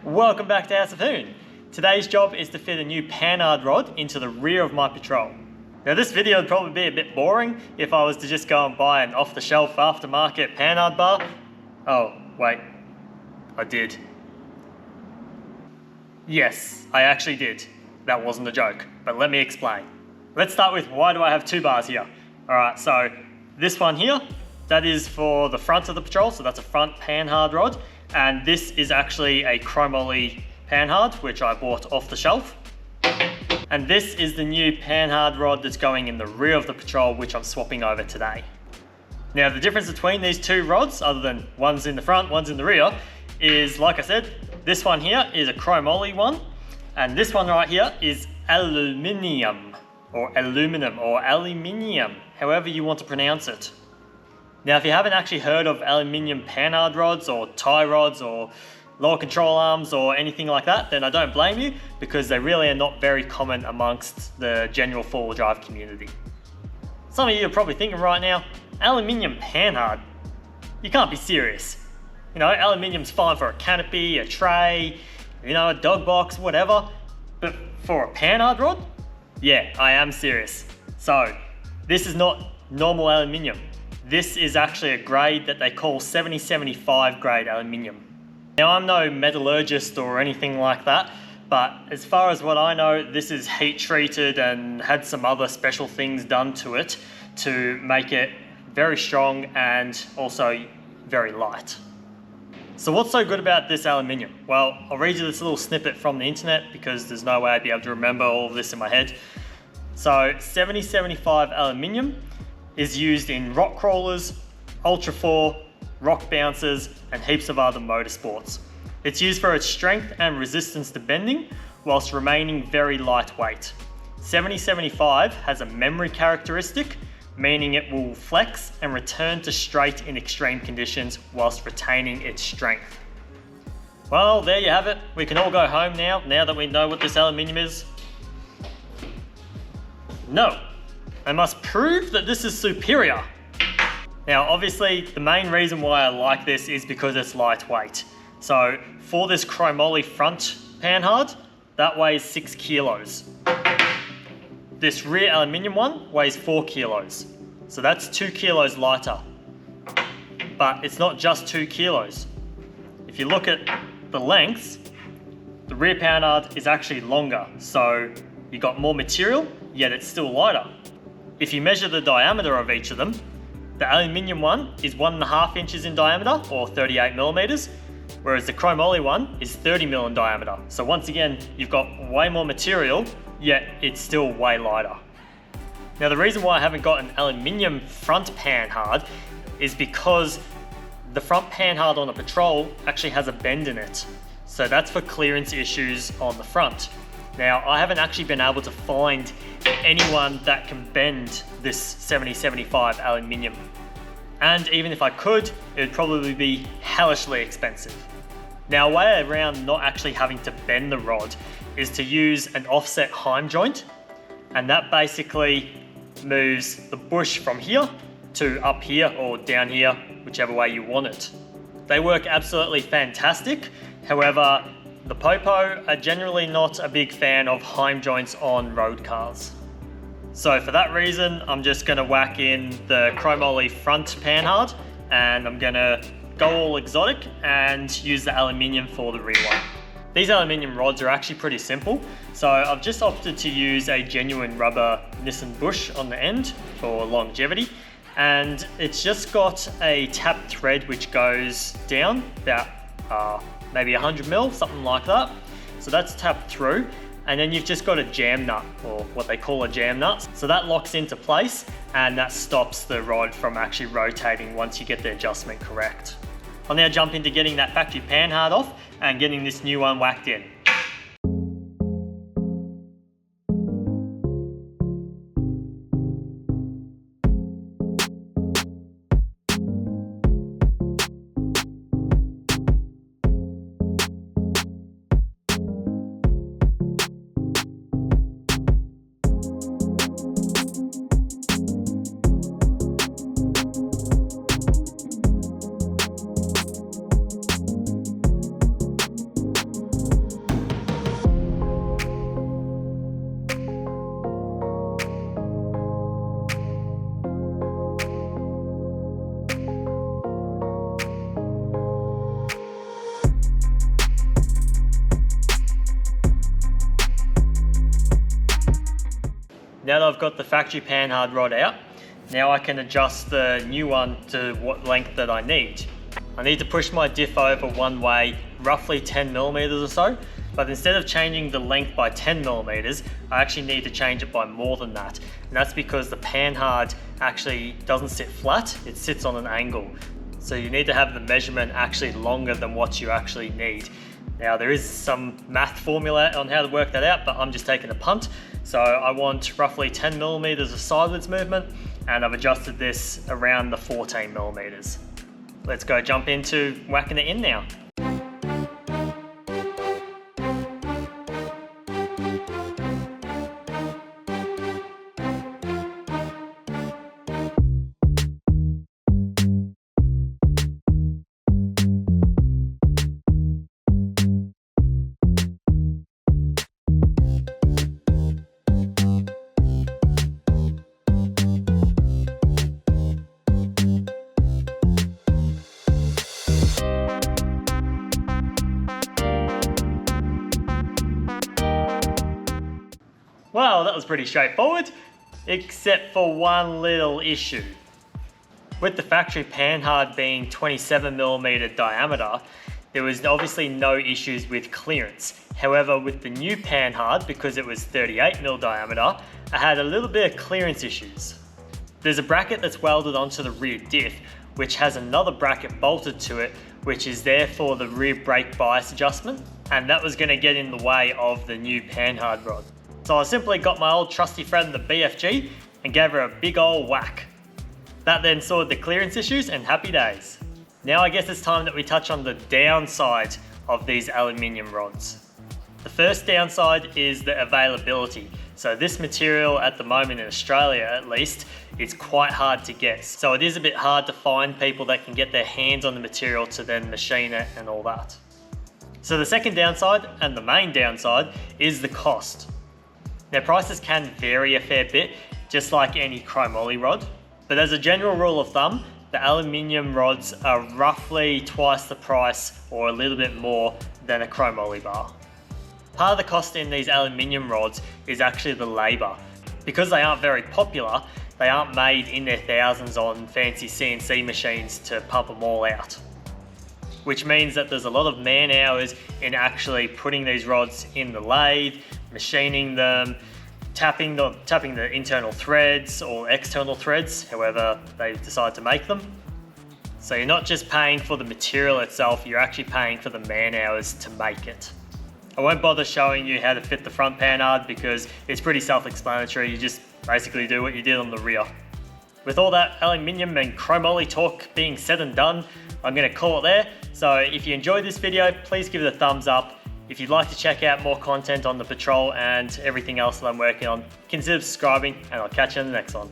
Welcome back to House of Hoon. Today's job is to fit a new Panhard rod into the rear of my patrol. Now this video would probably be a bit boring if I was to just go and buy an off-the-shelf aftermarket Panhard bar. Oh, wait, I did. Yes, I actually did. That wasn't a joke, but let me explain. Let's start with why do I have two bars here? Alright, so this one here, that is for the front of the patrol, so that's a front Panhard rod. And this is actually a Chromoly Panhard, which I bought off the shelf. And this is the new Panhard rod that's going in the rear of the patrol, which I'm swapping over today. Now the difference between these two rods, other than one's in the front, one's in the rear, is, like I said, this one here is a Chromoly one, and this one right here is Aluminium, or Aluminum, or Aluminium, however you want to pronounce it. Now, if you haven't actually heard of aluminium Panhard rods or tie rods or lower control arms or anything like that, then I don't blame you, because they really are not very common amongst the general four-wheel drive community. Some of you are probably thinking right now, aluminium Panhard? You can't be serious. You know, aluminium's fine for a canopy, a tray, you know, a dog box, whatever. But for a Panhard rod? Yeah, I am serious. So, this is not normal aluminium. This is actually a grade that they call 7075 grade aluminium. Now I'm no metallurgist or anything like that, but as far as what I know, this is heat treated and had some other special things done to it to make it very strong and also very light. So what's so good about this aluminium? Well, I'll read you this little snippet from the internet because there's no way I'd be able to remember all of this in my head. So 7075 aluminium is used in rock crawlers, Ultra 4, rock bouncers, and heaps of other motorsports. It's used for its strength and resistance to bending, whilst remaining very lightweight. 7075 has a memory characteristic, meaning it will flex and return to straight in extreme conditions whilst retaining its strength. Well, there you have it. We can all go home now that we know what this aluminium is. No. I must prove that this is superior. Now, obviously, the main reason why I like this is because it's lightweight. So, for this Chromoly front Panhard, that weighs 6 kilos. This rear aluminium one weighs 4 kilos. So that's 2 kilos lighter. But it's not just 2 kilos. If you look at the lengths, the rear Panhard is actually longer. So, you got more material, yet it's still lighter. If you measure the diameter of each of them, the aluminium one is 1.5 inches in diameter, or 38 millimeters, whereas the Chromoly one is 30 mil in diameter. So once again, you've got way more material, yet it's still way lighter. Now the reason why I haven't got an aluminium front Panhard is because the front Panhard on a patrol actually has a bend in it. So that's for clearance issues on the front. Now, I haven't actually been able to find anyone that can bend this 7075 aluminium. And even if I could, it would probably be hellishly expensive. Now, a way around not actually having to bend the rod is to use an offset heim joint, and that basically moves the bush from here to up here or down here, whichever way you want it. They work absolutely fantastic. However, the Popo are generally not a big fan of heim joints on road cars. So for that reason, I'm just going to whack in the Chromoly front Panhard, and I'm going to go all exotic and use the aluminium for the rear one. These aluminium rods are actually pretty simple, so I've just opted to use a genuine rubber Nissan bush on the end for longevity, and it's just got a tapped thread which goes down about maybe 100 mil, something like that. So that's tapped through, and then you've just got a jam nut, or what they call a jam nut. So that locks into place, and that stops the rod from actually rotating once you get the adjustment correct. I'll now jump into getting that factory Panhard off and getting this new one whacked in. Now that I've got the factory Panhard rod out, now I can adjust the new one to what length that I need. I need to push my diff over one way, roughly 10 millimeters or so, but instead of changing the length by 10 millimeters, I actually need to change it by more than that. And that's because the Panhard actually doesn't sit flat, it sits on an angle. So you need to have the measurement actually longer than what you actually need. Now there is some math formula on how to work that out, but I'm just taking a punt. So I want roughly 10 millimeters of sideways movement, and I've adjusted this around the 14 millimeters. Let's go jump into whacking it in now. Well, that was pretty straightforward, except for one little issue. With the factory Panhard being 27mm diameter, there was obviously no issues with clearance. However, with the new Panhard, because it was 38mm diameter, I had a little bit of clearance issues. There's a bracket that's welded onto the rear diff, which has another bracket bolted to it, which is there for the rear brake bias adjustment, and that was going to get in the way of the new Panhard rod. So I simply got my old trusty friend the BFG and gave her a big old whack. That then sorted the clearance issues and happy days. Now I guess it's time that we touch on the downside of these aluminium rods. The first downside is the availability. So this material at the moment in Australia at least, it's quite hard to get. So it is a bit hard to find people that can get their hands on the material to then machine it and all that. So the second downside, and the main downside, is the cost. Now prices can vary a fair bit, just like any chromoly rod, but as a general rule of thumb, the aluminium rods are roughly twice the price or a little bit more than a chromoly bar. Part of the cost in these aluminium rods is actually the labour. Because they aren't very popular, they aren't made in their thousands on fancy CNC machines to pump them all out. Which means that there's a lot of man hours in actually putting these rods in the lathe, machining them, tapping the internal threads or external threads, however they decide to make them. So you're not just paying for the material itself, you're actually paying for the man hours to make it. I won't bother showing you how to fit the front Panhard because it's pretty self-explanatory, you just basically do what you did on the rear. With all that aluminium and chromoly talk being said and done, I'm going to call it there. So if you enjoyed this video, please give it a thumbs up. If you'd like to check out more content on the Patrol and everything else that I'm working on, consider subscribing, and I'll catch you in the next one.